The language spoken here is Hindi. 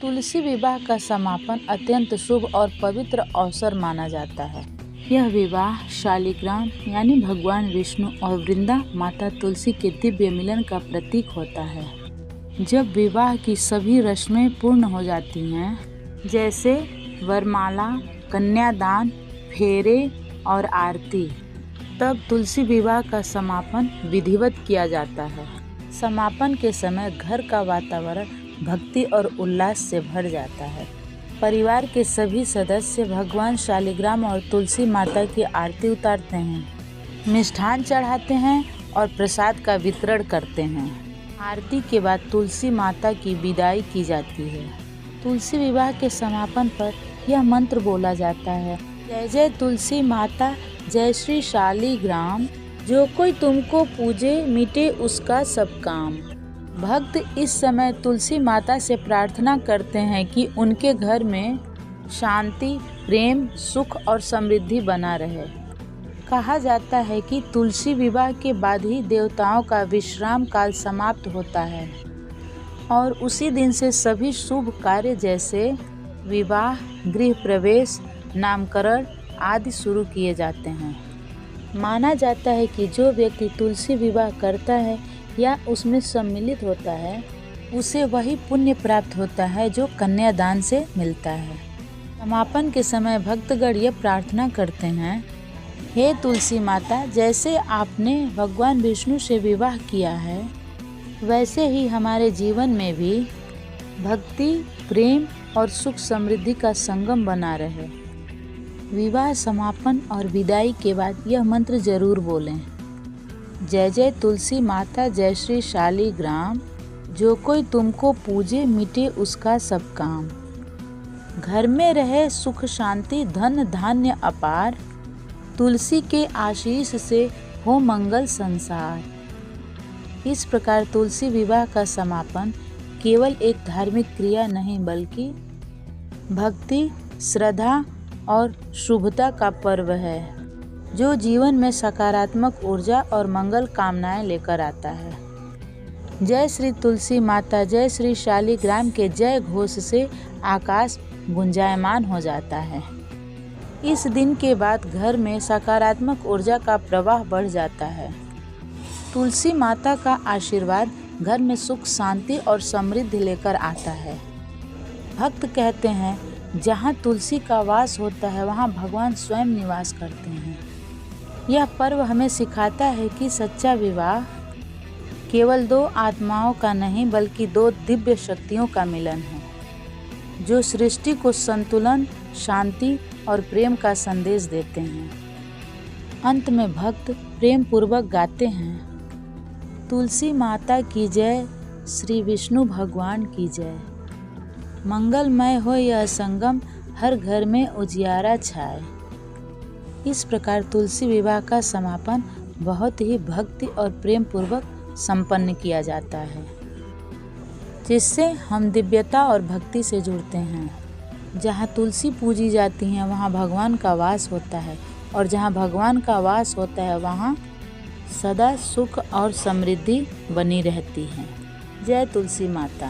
तुलसी विवाह का समापन अत्यंत शुभ और पवित्र अवसर माना जाता है। यह विवाह शालिग्राम यानी भगवान विष्णु और वृंदा माता तुलसी के दिव्य मिलन का प्रतीक होता है। जब विवाह की सभी रस्में पूर्ण हो जाती हैं, जैसे वरमाला, कन्यादान, फेरे और आरती, तब तुलसी विवाह का समापन विधिवत किया जाता है। समापन के समय घर का वातावरण भक्ति और उल्लास से भर जाता है। परिवार के सभी सदस्य भगवान शालिग्राम और तुलसी माता की आरती उतारते हैं, मिष्ठान चढ़ाते हैं और प्रसाद का वितरण करते हैं। आरती के बाद तुलसी माता की विदाई की जाती है। तुलसी विवाह के समापन पर यह मंत्र बोला जाता है, जय जय तुलसी माता, जय श्री शालिग्राम, जो कोई तुमको पूजे मिटे उसका सब काम। भक्त इस समय तुलसी माता से प्रार्थना करते हैं कि उनके घर में शांति, प्रेम, सुख और समृद्धि बना रहे। कहा जाता है कि तुलसी विवाह के बाद ही देवताओं का विश्राम काल समाप्त होता है और उसी दिन से सभी शुभ कार्य जैसे विवाह, गृह प्रवेश, नामकरण आदि शुरू किए जाते हैं। माना जाता है कि जो व्यक्ति तुलसी विवाह करता है या उसमें सम्मिलित होता है, उसे वही पुण्य प्राप्त होता है जो कन्यादान से मिलता है। समापन के समय भक्तगण ये प्रार्थना करते हैं, हे तुलसी माता, जैसे आपने भगवान विष्णु से विवाह किया है, वैसे ही हमारे जीवन में भी भक्ति, प्रेम और सुख समृद्धि का संगम बना रहे। विवाह समापन और विदाई के बाद यह मंत्र जरूर बोलें, जय जय तुलसी माता, जय श्री शालिग्राम, जो कोई तुमको पूजे मिटे उसका सब काम। घर में रहे सुख शांति, धन धान्य अपार, तुलसी के आशीष से हो मंगल संसार। इस प्रकार तुलसी विवाह का समापन केवल एक धार्मिक क्रिया नहीं बल्कि भक्ति, श्रद्धा और शुभता का पर्व है, जो जीवन में सकारात्मक ऊर्जा और मंगल कामनाएं लेकर आता है। जय श्री तुलसी माता, जय श्री शालिग्राम के जय घोष से आकाश गुंजायमान हो जाता है। इस दिन के बाद घर में सकारात्मक ऊर्जा का प्रवाह बढ़ जाता है। तुलसी माता का आशीर्वाद घर में सुख, शांति और समृद्धि लेकर आता है। भक्त कहते हैं, जहाँ तुलसी का वास होता है वहाँ भगवान स्वयं निवास करते हैं। यह पर्व हमें सिखाता है कि सच्चा विवाह केवल दो आत्माओं का नहीं बल्कि दो दिव्य शक्तियों का मिलन है, जो सृष्टि को संतुलन, शांति और प्रेम का संदेश देते हैं। अंत में भक्त प्रेम पूर्वक गाते हैं, तुलसी माता की जय, श्री विष्णु भगवान की जय। मंगलमय हो यह संगम, हर घर में उजियारा छाए। इस प्रकार तुलसी विवाह का समापन बहुत ही भक्ति और प्रेम पूर्वक संपन्न किया जाता है, जिससे हम दिव्यता और भक्ति से जुड़ते हैं। जहाँ तुलसी पूजी जाती हैं वहाँ भगवान का वास होता है, और जहाँ भगवान का वास होता है वहाँ सदा सुख और समृद्धि बनी रहती है। जय तुलसी माता।